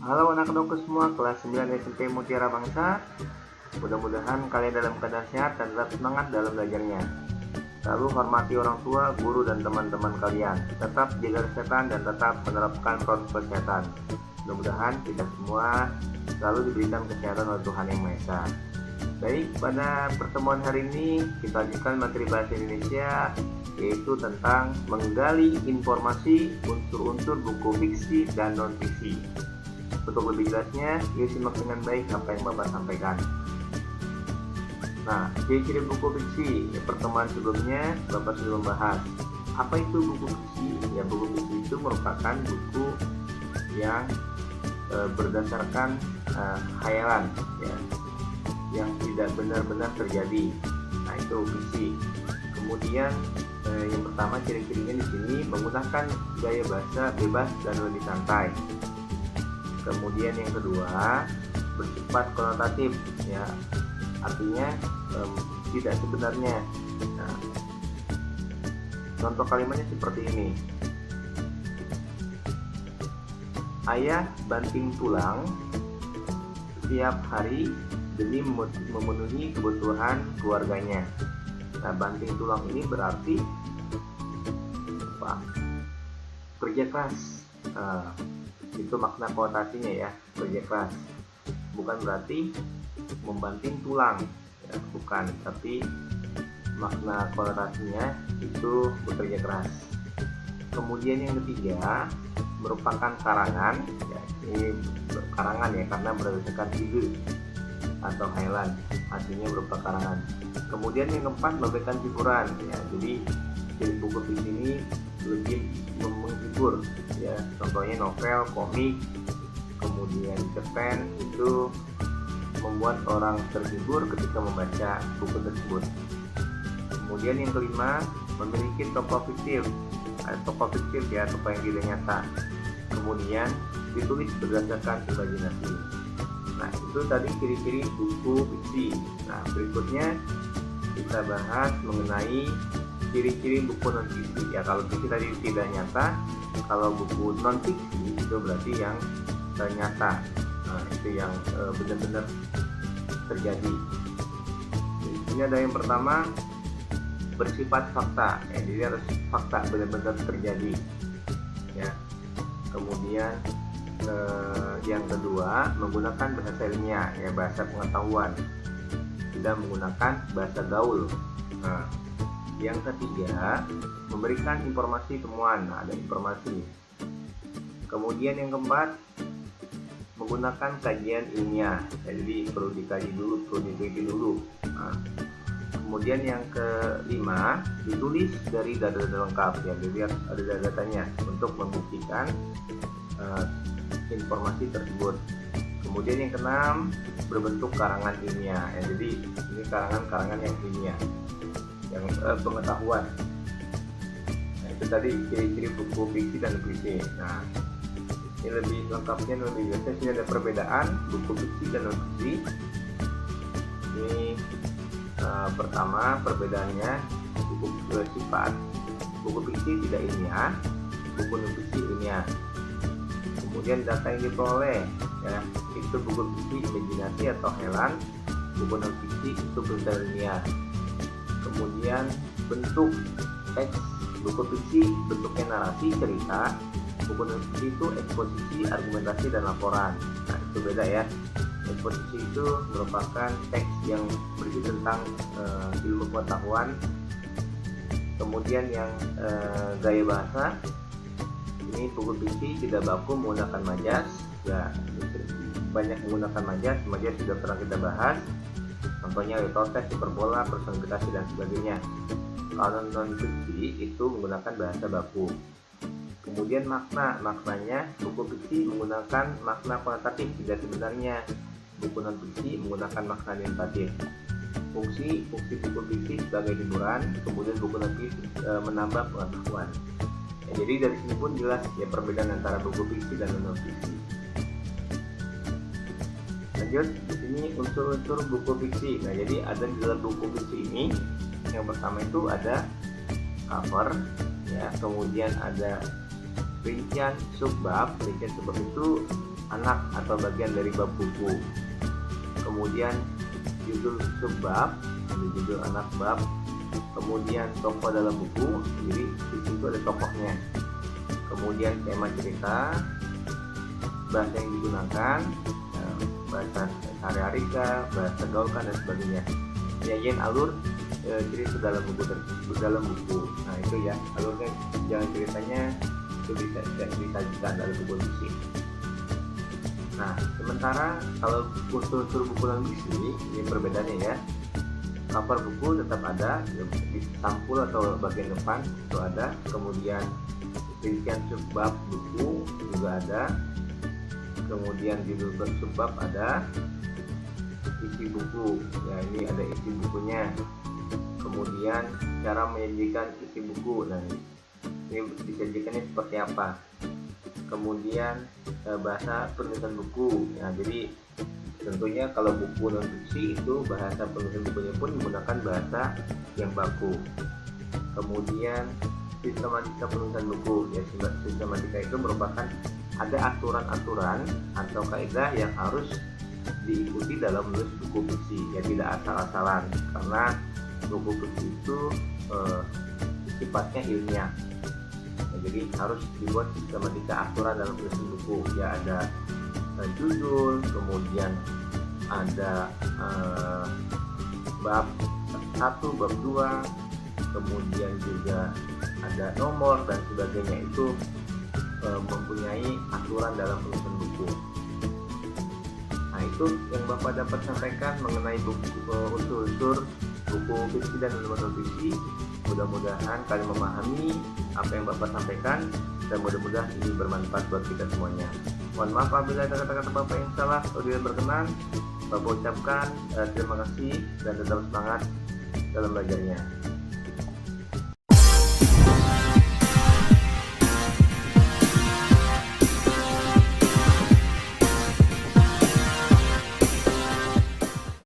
Halo anak-anakku semua, kelas 9 SMP Mutiara Bangsa. Mudah-mudahan kalian dalam keadaan sehat dan tetap semangat dalam belajarnya. Selalu hormati orang tua, guru, dan teman-teman kalian. Tetap jaga kesehatan dan tetap menerapkan protokol kesehatan. Mudah-mudahan kita semua selalu diberikan kesehatan oleh Tuhan Yang Maha Esa. Baik, pada pertemuan hari ini kita lanjutkan materi bahasa Indonesia, yaitu tentang menggali informasi unsur-unsur buku fiksi dan non-fiksi. Untuk lebih jelasnya, yuk simak dengan baik apa yang Bapak sampaikan. Nah, ciri-ciri buku fiksi. Pertemuan sebelumnya Bapak sudah membahas apa itu buku fiksi. Ya, buku fiksi itu merupakan buku yang berdasarkan khayalan, ya, yang tidak benar-benar terjadi. Nah, itu fiksi. Kemudian yang pertama, ciri-cirinya di sini menggunakan gaya bahasa bebas dan lebih santai. Kemudian yang kedua, bersifat konotatif, ya, artinya tidak sebenarnya. Nah, contoh kalimatnya seperti ini: ayah banting tulang setiap hari demi memenuhi kebutuhan keluarganya. Nah, banting tulang ini berarti apa? Kerja keras. Itu makna konotasinya, ya, kerja keras. Bukan berarti membanting tulang, ya, bukan, tapi makna konotasinya itu bekerja keras. Kemudian yang ketiga, merupakan karangan, ya, ini karangan, ya, karena berdasarkan ide atau khayalan, artinya berupa karangan. Kemudian yang keempat, bagaikan hiburan, ya, jadi buku fiksi ini lebih menghibur, ya, contohnya novel, komik, kemudian cerpen, itu membuat orang terhibur ketika membaca buku tersebut. Kemudian yang kelima, memiliki tokoh fiktif, ya, tokoh yang tidak nyata. Kemudian ditulis berdasarkan imajinasi. Nah, itu tadi ciri-ciri buku fiksi. Nah, berikutnya kita bahas mengenai ciri-ciri buku non-fiksi. Ya, kalau fiksi tadi tidak nyata, kalau buku non-fiksi itu berarti yang nyata. Nah, itu yang benar-benar terjadi. Ini ada yang pertama, bersifat fakta, ya, jadi harus fakta benar-benar terjadi, ya. Kemudian yang kedua, menggunakan bahasa ilmiah, ya, bahasa pengetahuan, tidak menggunakan bahasa gaul. Nah, yang ketiga, memberikan informasi temuan. Nah, ada informasi. Kemudian yang keempat, menggunakan kajian ilmiah, ya, jadi perlu dikaji dulu, perlu diteliti dulu. Nah, kemudian yang kelima, ditulis dari data-data lengkap, ya, jadi harus ada data-datanya untuk membuktikan informasi tersebut. Kemudian yang keenam, berbentuk karangan ilmiah, ya, jadi ini karangan yang ilmiah, yang pengetahuan. Nah, itu tadi ciri-ciri buku fiksi dan non-fiksi. Nah, ini lebih lengkapnya, lebih biasa. Sini ada perbedaan buku fiksi dan non-fiksi. Ini pertama, perbedaannya buku sifat. Buku fiksi tidak ilmiah, buku non-fiksi ilmiah. Kemudian data yang diperoleh, ya, itu buku fiksi imajinasi atau helan, buku non-fiksi itu berita ilmiah. Kemudian bentuk teks, buku fiksi bentuknya narasi, cerita, buku non-fiksi itu eksposisi, argumentasi, dan laporan. Nah, itu beda, ya. Eksposisi itu merupakan teks yang berisi tentang ilmu pengetahuan. Kemudian yang gaya bahasa, ini buku fiksi tidak baku menggunakan majas, ya, banyak menggunakan majas sudah pernah kita bahas, contohnya litotes, hiperbola, personifikasi, dan sebagainya. Kalau non-fiksi itu menggunakan bahasa baku. Kemudian maknanya buku fiksi menggunakan makna konotatif, tidak sebenarnya. Buku non-fiksi menggunakan makna denotatif. Fungsi buku fiksi sebagai hiburan, kemudian buku non-fiksi menambah pengetahuan. Ya, jadi dari sini pun jelas, ya, perbedaan antara buku fiksi dan non-fiksi. Lanjut, di sini unsur-unsur buku fiksi. Nah, jadi ada di dalam buku fiksi ini, yang pertama itu ada cover, ya, kemudian ada rincian subbab. Rincian subbab itu anak atau bagian dari bab buku. Kemudian judul subbab, judul anak bab. Kemudian tokoh dalam buku, jadi di situ ada tokohnya. Kemudian tema cerita, bahasa yang digunakan, bahasa sehari-hari, bahasa gaul dan sebagainya. Penyajian alur cerita dalam buku. Nah itu ya, alurnya, jalan ceritanya itu bisa disajikan dalam buku puisi. Nah, sementara kalau unsur-unsur buku dalam puisi ini perbedaannya ya. Cover buku tetap ada, di sampul atau bagian depan itu ada. Kemudian rincian subbab buku juga ada. Kemudian judul bersubbab ada. Isi buku, ya ini ada isi bukunya. Kemudian cara menyajikan isi buku, nah ini disajikannya seperti apa. Kemudian bahasa penulisan buku, ya jadi tentunya kalau buku non fiksi itu bahasa penulisan bukunya pun menggunakan bahasa yang baku. Kemudian sistematika penulisan buku, ya sistematika itu merupakan ada aturan-aturan atau kaidah yang harus diikuti dalam menulis buku fiksi, ya tidak asal-asalan, karena buku fiksi itu sifatnya ilmiah. Nah, jadi harus dibuat sistematika aturan dalam menulis buku, ya ada judul, kemudian ada bab 1, bab 2, kemudian juga ada nomor dan sebagainya. Itu mempunyai aturan dalam penulisan buku. Nah itu yang Bapak dapat sampaikan mengenai unsur-unsur buku fiksi dan non fiksi. Mudah-mudahan kalian memahami apa yang Bapak sampaikan dan mudah-mudahan ini bermanfaat buat kita semuanya. Mohon maaf apabila ada kata-kata Bapak yang salah atau tidak berkenan. Bapak ucapkan terima kasih dan tetap semangat dalam belajarnya.